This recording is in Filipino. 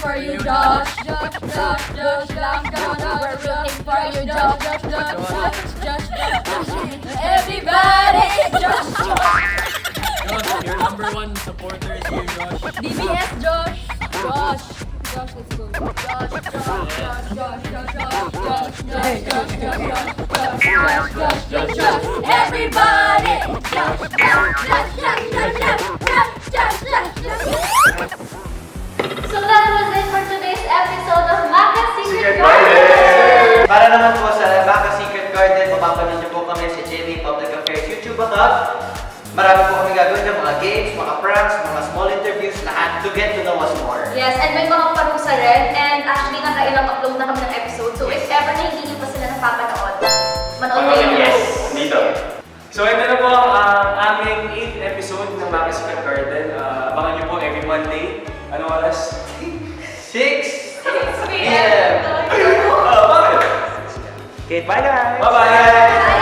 for you, Josh. Josh lang gonna. We're rooting for you, Josh. Josh. Everybody, Josh. Josh, your number one supporter is here, Josh. DBS, Josh. Josh, let's go. Josh. Everybody, Josh. So that was it for today's episode of Maka Secret Garden. Para naman po sa Maka Secret Garden, mapapanood niyo po kami sa JMA Public Affairs YouTube account. Marami po kami gagawin ng mga games, mga pranks, mga small interviews, lahat to get to know us more. Yes, and may mga parusa rin. And actually, nakailang upload na kami ng episode. So if ever na hindi niyo pa sila napapanood, manood kayo. Yes, dito. So ito na po ang aming 8th episode ng Maka Secret Garden. Abangan niyo po every Monday. Anong oras? 6 PM. p.m. Bakit? Okay, bye guys! Bye-bye!